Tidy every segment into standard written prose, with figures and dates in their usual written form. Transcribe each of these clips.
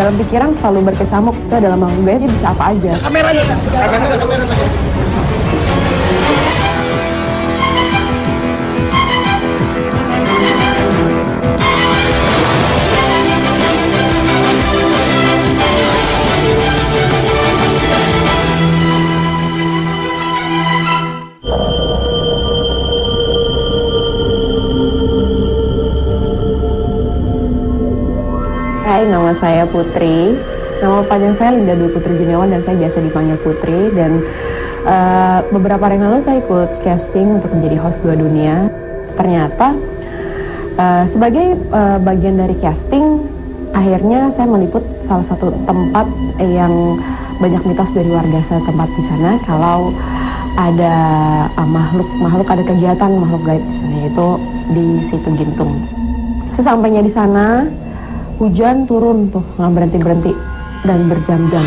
dalam pikiran selalu berkecamuk, itu dalam makhluk gaib dia bisa apa aja. Kameranya. Hai, nama saya Putri. Nama panjang saya Linda Dwi Putri Juniawan dan saya biasa dipanggil Putri. Dan beberapa hari lalu saya ikut casting untuk menjadi host Dua Dunia. Ternyata sebagai bagian dari casting, akhirnya saya meliput salah satu tempat yang banyak mitos dari warga setempat di sana. Kalau ada makhluk ada kegiatan makhluk gaib di sana, yaitu di Situ Gintung. Sesampainya di sana, hujan turun tuh, nggak berhenti-berhenti dan berjam-jam.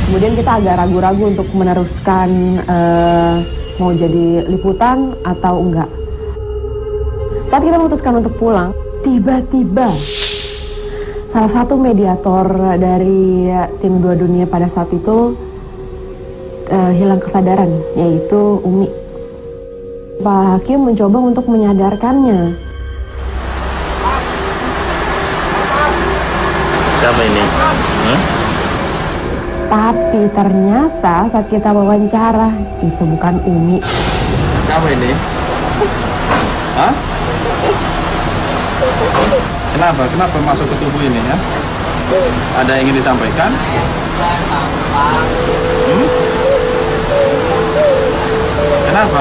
Kemudian kita agak ragu-ragu untuk meneruskan mau jadi liputan atau enggak. Saat kita memutuskan untuk pulang, tiba-tiba salah satu mediator dari tim Dua Dunia pada saat itu hilang kesadaran, yaitu Umi. Pak Hakim mencoba untuk menyadarkannya. Siapa ini? Tapi ternyata saat kita wawancara, itu bukan Umi. Siapa ini? Hah? Kenapa masuk ke tubuh ini ya? Ada yang ingin disampaikan? Kenapa?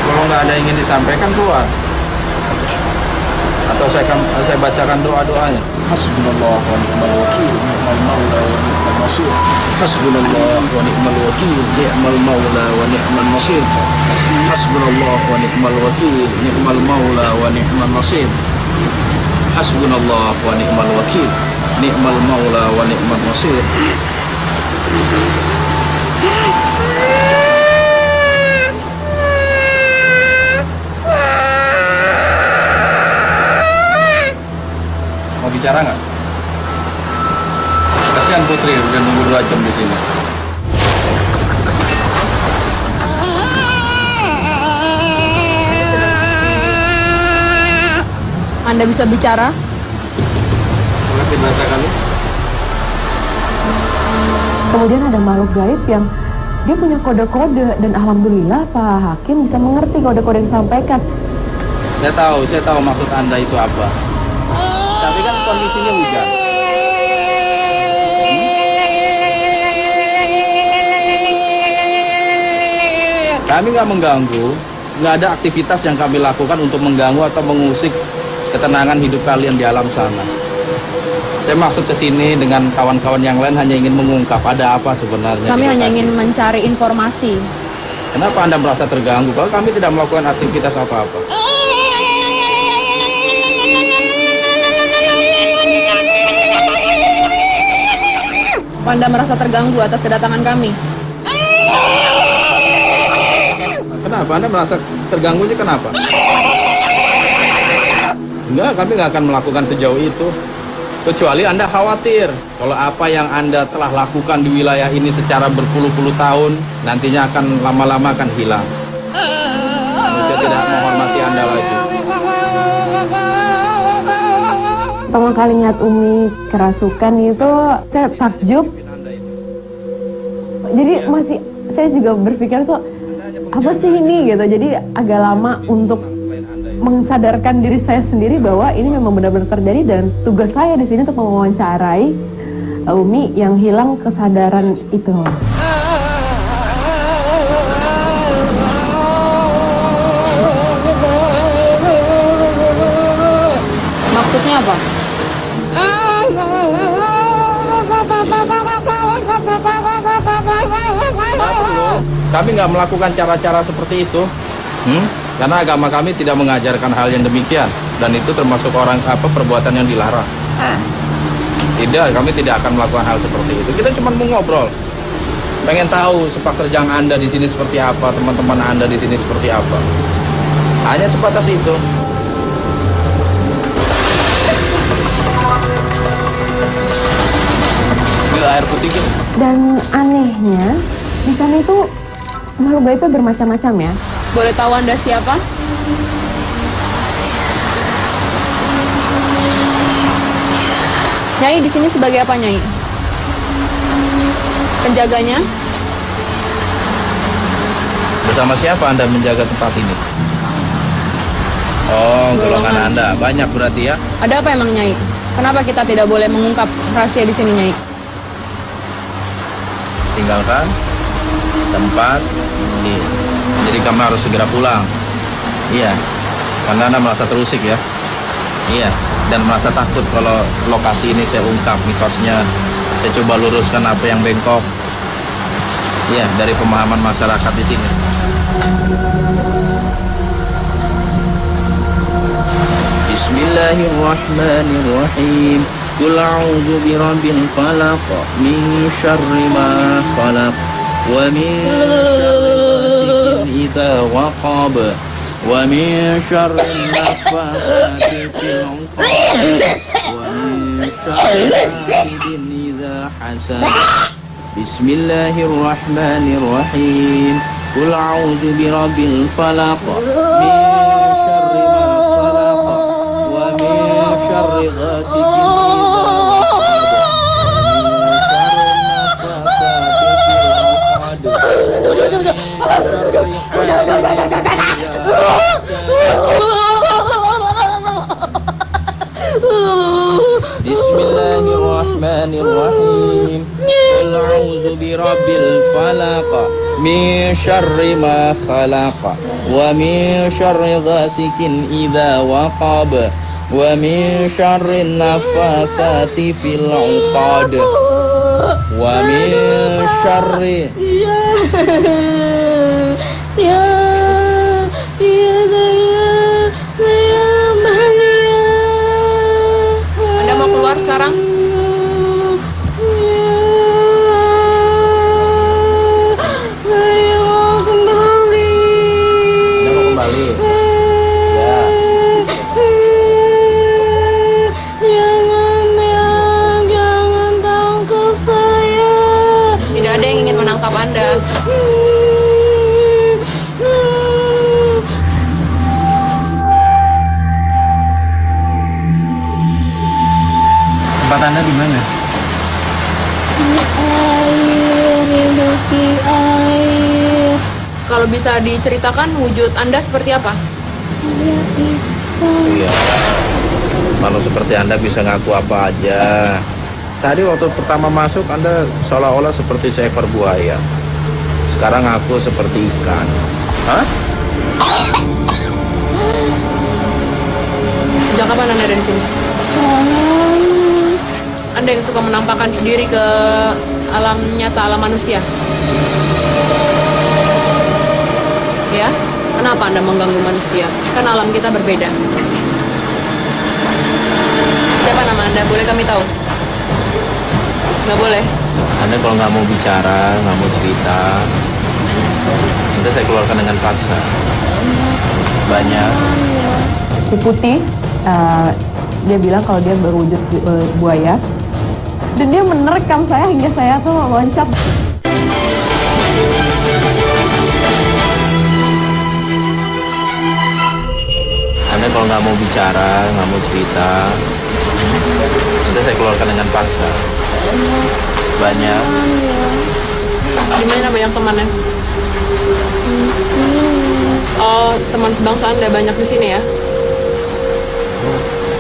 Kalau nggak ada yang ingin disampaikan, keluar. Atau saya bacakan doa-doanya. Hasbunallah wa ni'mal wakil, ni'mal maula wa ni'mal nasir. Hasbunallah wa ni'mal wakil, ni'mal maula wa ni'mal nasir. Hasbunallah wa ni'mal wakil, ni'mal maula wa ni'mal nasir. Hasbunallah wa ni'mal wakil, ni'mal maula wa ni'mal nasir. Mau bicara nggak? Kasihan Putri udah nunggu 2 jam di sini. Anda bisa bicara? Mengerti bahasa kami? Kemudian ada makhluk gaib yang dia punya kode-kode, dan alhamdulillah Pak Hakim bisa mengerti kode-kode yang disampaikan. Saya tahu maksud Anda itu apa. Tapi kan kondisinya hujan. Kami nggak mengganggu, nggak ada aktivitas yang kami lakukan untuk mengganggu atau mengusik ketenangan hidup kalian di alam sana. Saya maksud ke sini dengan kawan-kawan yang lain hanya ingin mengungkap ada apa sebenarnya. Kami hanya ingin mencari informasi. Kenapa Anda merasa terganggu kalau kami tidak melakukan aktivitas apa-apa? Anda merasa terganggu atas kedatangan kami? Kenapa? Anda merasa terganggunya kenapa? Enggak, kami nggak akan melakukan sejauh itu. Kecuali Anda khawatir kalau apa yang Anda telah lakukan di wilayah ini secara berpuluh-puluh tahun nantinya akan lama-lama akan hilang. Saya tidak menghormati Anda lagi. Pertama kali lihat Umi kerasukan itu saya takjub. Jadi saya juga berpikir tuh apa sih ini gitu. Jadi agak lama untuk mengsadarkan diri saya sendiri bahwa ini memang benar-benar terjadi, dan tugas saya di sini untuk mewawancarai Umi yang hilang kesadaran itu. Maksudnya apa? Kami nggak melakukan cara-cara seperti itu. Karena agama kami tidak mengajarkan hal yang demikian, dan itu termasuk perbuatan yang dilarang. Tidak, kami tidak akan melakukan hal seperti itu. Kita cuma mau ngobrol, pengen tahu sepak terjang Anda di sini seperti apa, teman-teman Anda di sini seperti apa. Hanya sebatas itu. Ambil air putih gitu. Dan anehnya, di sana itu makhluk gaibnya bermacam-macam ya. Boleh tahu Anda siapa? Nyai di sini sebagai apa, Nyai? Penjaganya? Bersama siapa Anda menjaga tempat ini? Oh, golongan Anda. Banyak berarti ya? Ada apa emang, Nyai? Kenapa kita tidak boleh mengungkap rahasia di sini, Nyai? Tinggalkan tempat ini. Jadi kamu harus segera pulang. Iya, karena Anda merasa terusik ya. Iya, dan merasa takut kalau lokasi ini saya ungkap mitosnya. Saya coba luruskan apa yang bengkok. Iya, dari pemahaman masyarakat di sini. Bismillahirrahmanirrahim. Qul a'udzu birabbil falaq min syarri ma khalaq wa min syarri ghasiqin idza waqab wa min syarri naffasati fil 'uqad wa min syarri hasidin idza hasad. Bismillahirrahmanirrahim. Qul a'udzu birabbil falaq min syarri ma khalaq wa min syarri ghasiqin Bismillahirrahmanirrahim. Qul a'udzu birabbil falaq min syarri ma khalaq wa min syarri ghasikin idza waqab wa min syarri nafasati fil 'uqad wa min syarri Anda mau keluar sekarang? Menangkap Anda. Tempat Anda di mana? Di air. Kalau bisa diceritakan wujud Anda seperti apa? Iya. Kalau seperti Anda bisa ngaku apa aja. Tadi waktu pertama masuk Anda seolah-olah seperti seekor buaya. Sekarang aku seperti ikan. Hah? Sejak kapan Anda ada di sini? Anda yang suka menampakkan diri ke alam nyata, alam manusia. Ya? Kenapa Anda mengganggu manusia? Kan alam kita berbeda. Siapa nama Anda? Boleh kami tahu? Nggak boleh. Anda kalau nggak mau bicara, nggak mau cerita, Anda saya keluarkan dengan paksa. Banyak. Si Putih, dia bilang kalau dia berwujud buaya. Dan dia menerkam saya hingga saya tuh loncat. Anda kalau nggak mau bicara, nggak mau cerita, Anda saya keluarkan dengan paksa. Banyak. Gimana banyak temannya? Oh, teman sebangsa Anda banyak di sini ya?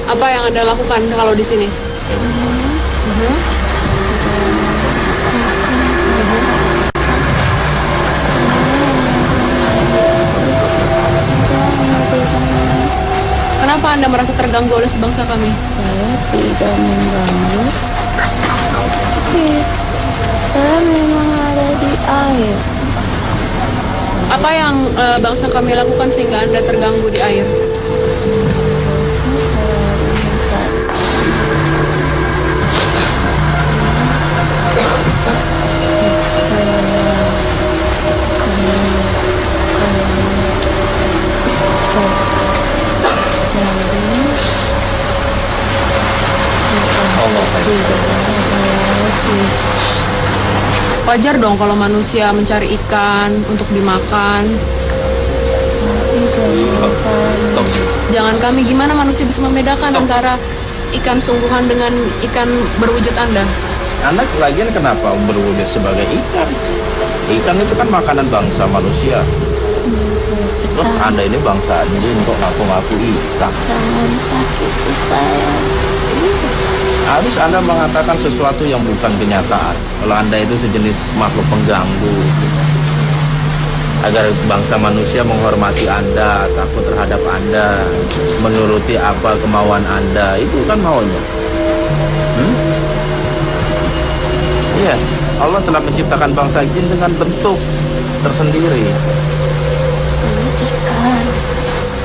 Apa yang Anda lakukan kalau di sini? Kenapa Anda merasa terganggu oleh sebangsa kami? Saya tidak mengganggu. Saya memang ada di air. Apa yang bangsa kami lakukan sehingga Anda terganggu di air? Wajar dong kalau manusia mencari ikan untuk dimakan. Jangan kami, gimana manusia bisa membedakan antara ikan sungguhan dengan ikan berwujud Anda? Anda lagian kenapa berwujud sebagai ikan? Ikan itu kan makanan bangsa manusia. Loh, Anda ini bangsa jin kok ngaku-ngaku ikan? Jangan sakiti saya. Harus Anda mengatakan sesuatu yang bukan kenyataan. Kalau Anda itu sejenis makhluk pengganggu, agar bangsa manusia menghormati Anda, takut terhadap Anda, menuruti apa kemauan Anda, itu kan maunya. Iya, Allah telah menciptakan bangsa jin dengan bentuk tersendiri. Ikan.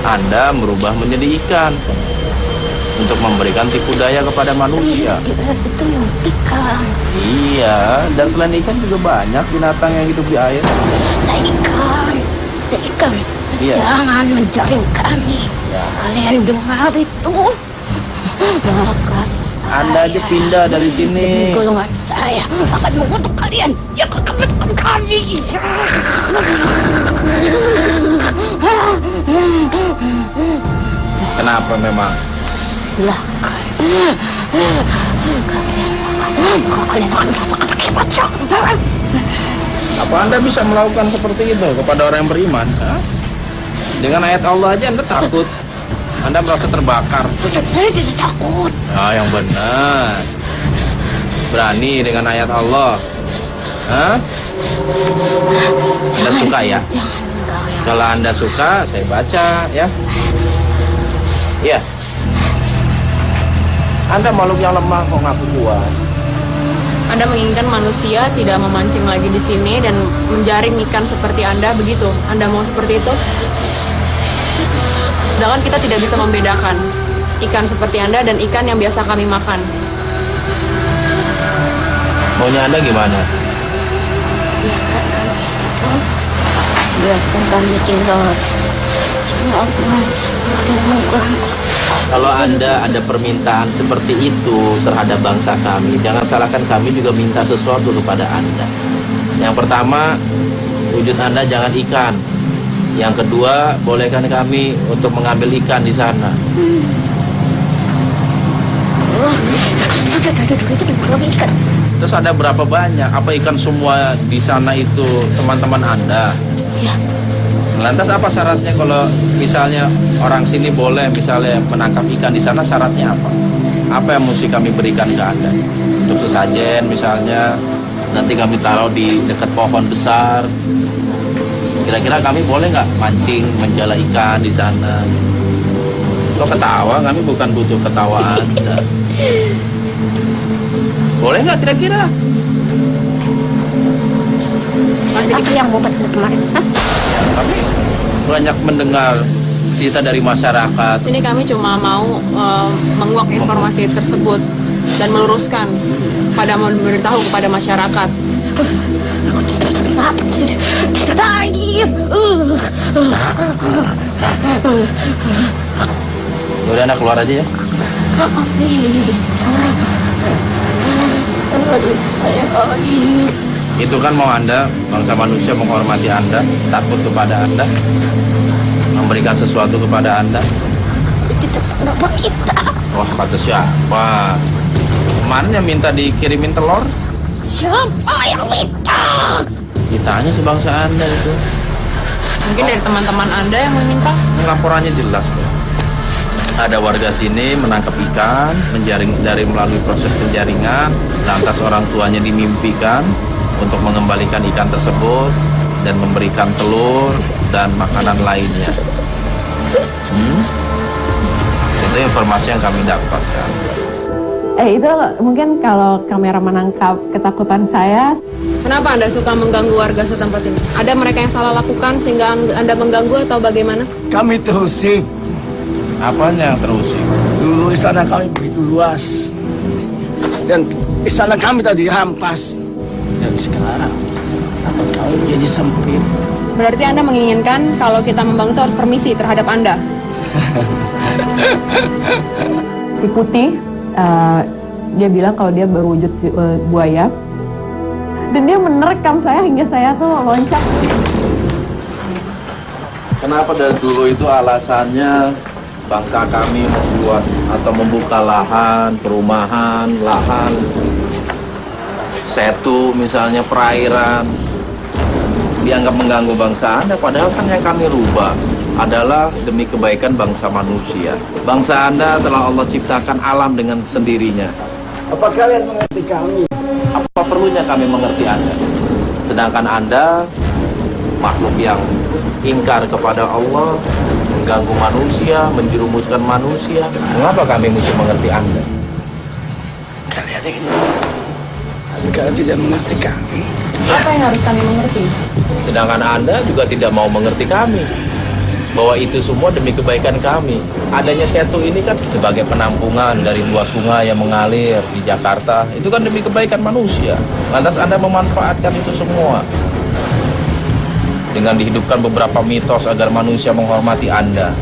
Anda merubah menjadi ikan untuk memberikan tipu daya kepada manusia. Itu yang ikan. Iya, dan selain ikan juga banyak binatang yang hidup di air. Saya ikan. Saya ikan. Iya. Jangan menjaring kami. Ya. Kalian dengar itu? Maka Anda aja pindah dari sini. golongan saya akan mengutuk kalian yang akan menekan kami. Kenapa memang? Silakan. Kalian akan merasakan akibatnya. Apa Anda bisa melakukan seperti itu kepada orang yang beriman? Hah? Dengan ayat Allah aja Anda takut. Anda merasa terbakar. Saya tidak takut. Nah, yang benar. Berani dengan ayat Allah. Hah? Anda suka ya? Jangan engkau yang Kalau Anda suka, saya baca ya. Iya. Anda makhluk yang lemah kok ngaku kuat. Anda menginginkan manusia tidak memancing lagi di sini dan menjaring ikan seperti Anda, begitu? Anda mau seperti itu? Sedangkan kita tidak bisa membedakan ikan seperti Anda dan ikan yang biasa kami makan. Maunya Anda gimana? biarkan kami jelas. Jangan mengganggu. Kalau Anda ada permintaan seperti itu terhadap bangsa kami, jangan salahkan kami juga minta sesuatu kepada Anda. Yang pertama, wujud Anda jangan ikan. Yang kedua, bolehkan kami untuk mengambil ikan di sana. Ikan. Terus ada berapa banyak? Apa ikan semua di sana itu teman-teman Anda? Ya. Lantas apa syaratnya kalau misalnya orang sini boleh misalnya menangkap ikan di sana, syaratnya apa? Apa yang mesti kami berikan ke Anda? Untuk sesajen misalnya, nanti kami taruh di dekat pohon besar. Kira-kira kami boleh nggak mancing, menjala ikan di sana? Kok ketawa? Kami bukan butuh ketawa Anda. Boleh nggak kira-kira? Masih Apa yang mau betul kemarin? Ya, kami banyak mendengar cerita dari masyarakat. sini kami cuma mau menguak informasi tersebut dan meluruskan pada memberitahu kepada masyarakat. Udah anak keluar aja ya. Itu kan mau Anda, bangsa manusia menghormati Anda, takut kepada Anda, memberikan sesuatu kepada Anda. Wah, kata siapa? Kemarin yang minta dikirimin telur? Siapa yang minta? Ditanya sebangsa Anda itu. Mungkin dari teman-teman Anda yang meminta. Laporannya jelas, Pak. Ada warga sini menangkap ikan, menjaring dari melalui proses penjaringan, lantas orang tuanya dimimpikan untuk mengembalikan ikan tersebut dan memberikan telur dan makanan lainnya. Itu informasi yang kami dapatkan. Itu mungkin kalau kamera menangkap ketakutan saya. Kenapa Anda suka mengganggu warga setempat ini? Ada mereka yang salah lakukan sehingga Anda mengganggu atau bagaimana? Kami terusik. Apanya yang terusik? Dulu istana kami begitu luas. Dan istana kami tadi rampas. Dan sekarang tempat kami menjadi sempit. Berarti Anda menginginkan kalau kita membangun itu harus permisi terhadap Anda? Si Putih, dia bilang kalau dia berwujud buaya. Dan dia menerkam saya hingga saya tuh loncat. Kenapa dari dulu itu alasannya bangsa kami membuat atau membuka lahan, perumahan, lahan, setu misalnya perairan, dianggap mengganggu bangsa Anda, padahal kan yang kami rubah adalah demi kebaikan bangsa manusia. Bangsa Anda telah Allah ciptakan alam dengan sendirinya. Apa kalian mengerti kami? Apa perlunya kami mengerti Anda? Sedangkan Anda makhluk yang ingkar kepada Allah, mengganggu manusia, menjerumuskan manusia. Mengapa kami mesti mengerti Anda? Kalian ingin mengerti, tapi kalian tidak mengerti kami. Apa yang harus kami mengerti? Sedangkan Anda juga tidak mau mengerti kami, bahwa itu semua demi kebaikan kami. Adanya setu ini kan sebagai penampungan dari dua sungai yang mengalir di Jakarta. Itu kan demi kebaikan manusia. Lantas Anda memanfaatkan itu semua dengan dihidupkan beberapa mitos agar manusia menghormati Anda.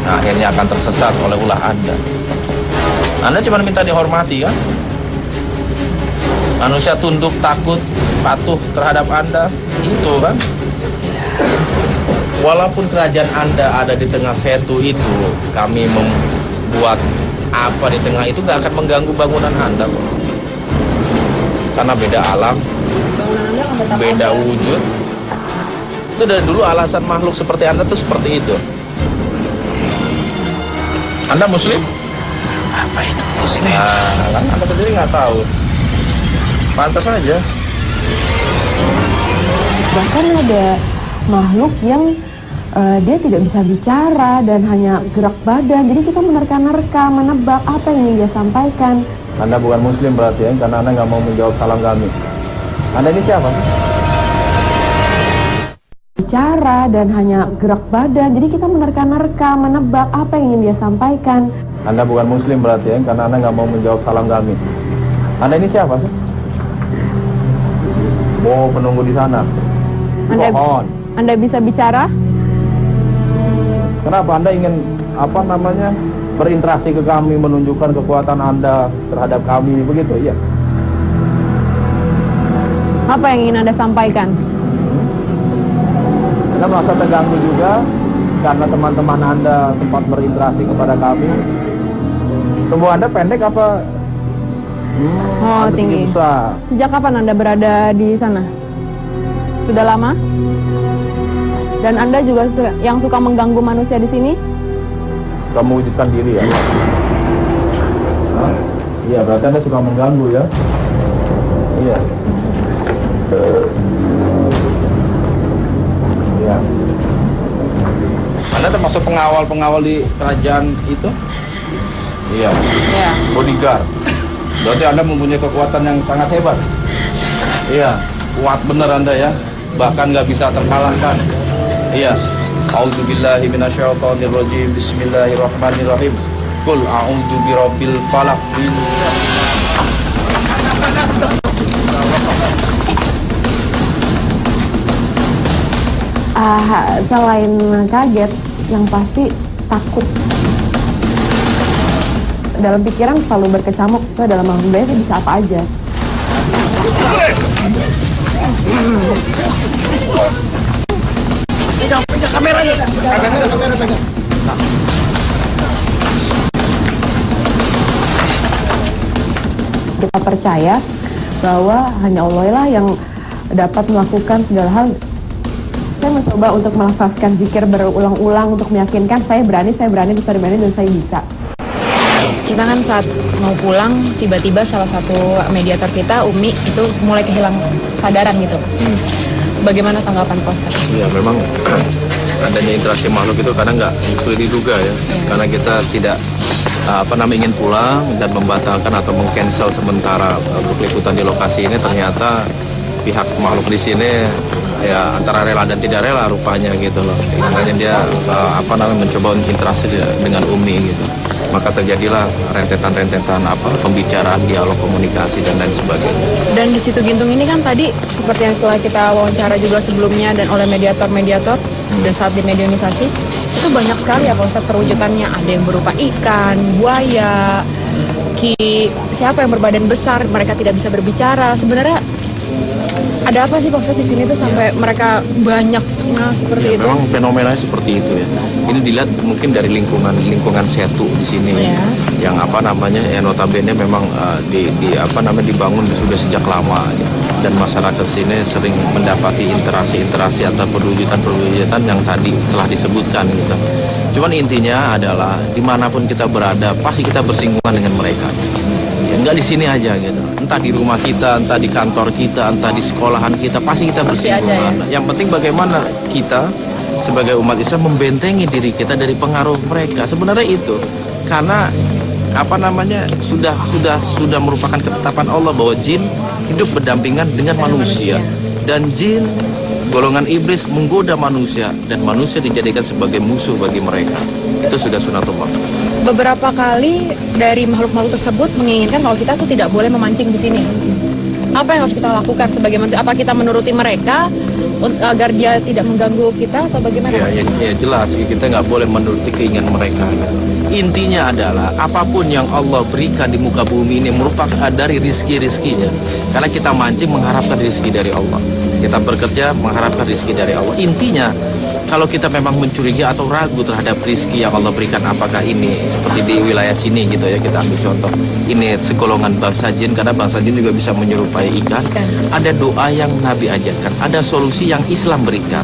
Nah, akhirnya akan tersesat oleh ulah Anda. Anda cuma minta dihormati kan? Manusia tunduk, takut, patuh terhadap Anda. Itu kan? Walaupun kerajaan Anda ada di tengah setu itu, kami membuat apa di tengah itu gak akan mengganggu bangunan Anda kok. Karena beda alam, Bangunan Anda akan tetap beda ada. wujud. Itu dari dulu alasan makhluk seperti Anda tuh seperti itu. Anda Muslim? Apa itu Muslim? Nah, kan Anda sendiri nggak tahu. Pantas aja. Bahkan ada makhluk yang dia tidak bisa bicara dan hanya gerak badan. Jadi kita menerka-nerka, menebak apa yang ingin dia sampaikan. Anda bukan Muslim berarti ya, karena Anda nggak mau menjawab salam kami. Anda ini siapa? Bicara dan hanya gerak badan. Jadi kita menerka-nerka, menebak apa yang ingin dia sampaikan. Anda bukan Muslim berarti ya, karena Anda nggak mau menjawab salam kami. Anda ini siapa sih? Oh, penunggu di sana. Mohon. Anda bisa bicara? Kenapa Anda ingin berinteraksi ke kami, menunjukkan kekuatan Anda terhadap kami, begitu? Iya. Apa yang ingin Anda sampaikan? Anda merasa terganggu juga karena teman-teman Anda sempat berinteraksi kepada kami. Tubuh Anda pendek apa? Oh, Anda tinggi. besar. Sejak kapan Anda berada di sana? Sudah lama? Dan Anda juga yang suka mengganggu manusia di sini? Suka mewujudkan diri ya? Iya, berarti Anda suka mengganggu ya? Iya. Iya. Anda termasuk pengawal di kerajaan itu? Iya. Ya. Bodyguard. Berarti Anda mempunyai kekuatan yang sangat hebat. Iya, kuat bener Anda ya. Bahkan nggak bisa terkalahkan. Iya. A'udzubillahi minasyaitonirrajim. Bismillahirrahmanirrahim. Qul a'udzu birabbil falaq. Selain kaget, yang pasti takut. Dalam pikiran selalu berkecamuk, itu dalam makhluk itu bisa apa aja. Pegang kameranya. Kamera. Kita percaya bahwa hanya Allah lah yang dapat melakukan segala hal. Saya mencoba untuk melafazkan zikir berulang-ulang untuk meyakinkan saya berani, dan saya bisa. Kita kan saat mau pulang, tiba-tiba salah satu mediator kita, Umi, itu mulai kehilang sadaran gitu. Bagaimana tanggapan Pak Ustaz? Iya, memang adanya interaksi makhluk itu kadang nggak sulit diduga ya. Karena kita tidak ingin pulang dan membatalkan atau meng-cancel sementara untuk liputan di lokasi ini, ternyata pihak makhluk di sini ya antara rela dan tidak rela rupanya gitu loh. Istilahnya dia mencoba interaksi dengan Umi gitu. Maka terjadilah rentetan-rentetan pembicaraan, dialog, komunikasi dan lain sebagainya. Dan di situ Gintung ini kan tadi seperti yang telah kita wawancara juga sebelumnya dan oleh mediator-mediator dan saat dimedionisasi itu banyak sekali ya Pak Ustadz perwujudannya. Ada yang berupa ikan, buaya, memiliki siapa yang berbadan besar, mereka tidak bisa berbicara. Sebenarnya ada apa sih Pak Ustadz di sini tuh sampai mereka banyak seperti itu? Memang fenomenanya seperti itu ya. Ini dilihat mungkin dari lingkungan Setu di sini yang apa namanya ya notabene memang dibangun sudah sejak lama ya. Dan masyarakat sini sering mendapati interaksi atau perwujudan yang tadi telah disebutkan gitu. Cuman intinya adalah dimanapun kita berada pasti kita bersinggungan dengan mereka. Ya, enggak di sini aja gitu. Entah di rumah kita, entah di kantor kita, entah di sekolahan kita, pasti kita bersinggungan. Yang penting bagaimana kita sebagai umat Islam membentengi diri kita dari pengaruh mereka. Sebenarnya itu karena apa namanya sudah merupakan ketetapan Allah bahwa jin hidup berdampingan dengan manusia dan jin golongan iblis menggoda manusia dan manusia dijadikan sebagai musuh bagi mereka. Itu sudah sunatullah. Beberapa kali dari makhluk-makhluk tersebut menginginkan kalau kita tuh tidak boleh memancing di sini. Apa yang harus kita lakukan sebagai manusia? Apa kita menuruti mereka agar dia tidak mengganggu kita atau bagaimana? Ya jelas kita nggak boleh menuruti keinginan mereka. Intinya adalah apapun yang Allah berikan di muka bumi ini merupakan dari rizki-rizkinya. Karena kita mancing mengharapkan rizki dari Allah. Kita bekerja mengharapkan rizki dari Allah. Intinya kalau kita memang mencurigai atau ragu terhadap rizki yang Allah berikan, apakah ini seperti di wilayah sini gitu ya, kita ambil contoh ini segolongan bangsa jin, karena bangsa jin juga bisa menyerupai ikan. Ada doa yang Nabi ajarkan, ada solusi yang Islam berikan.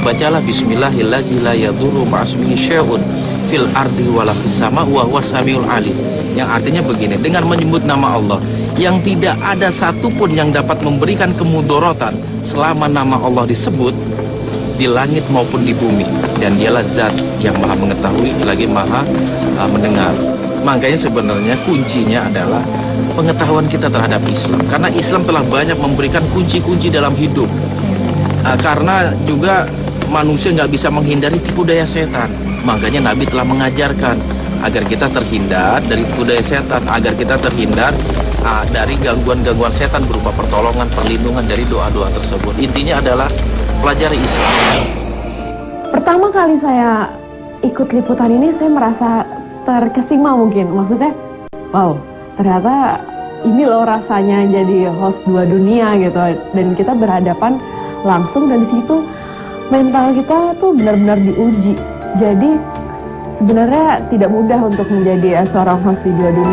Bacalah bismillahirrahmanirrahim la yadurru ma'asmihi syai'un fil ardi wala fis sama wa huwas samiul alim. Yang artinya begini, dengan menyebut nama Allah yang tidak ada satupun yang dapat memberikan kemudorotan selama nama Allah disebut di langit maupun di bumi, dan dialah zat yang maha mengetahui lagi maha mendengar. Makanya sebenarnya kuncinya adalah pengetahuan kita terhadap Islam, karena Islam telah banyak memberikan kunci-kunci dalam hidup. Karena juga manusia nggak bisa menghindari tipu daya setan, makanya Nabi telah mengajarkan agar kita terhindar dari tipu daya setan, agar kita terhindar dari gangguan-gangguan setan berupa pertolongan, perlindungan dari doa-doa tersebut. Intinya adalah pelajari Islam. Pertama kali saya ikut liputan ini saya merasa terkesima mungkin. Maksudnya, wow, ternyata ini loh rasanya jadi host dua dunia gitu. Dan kita berhadapan langsung dan di situ mental kita tuh benar-benar diuji. Jadi sebenarnya tidak mudah untuk menjadi seorang host di dua dunia.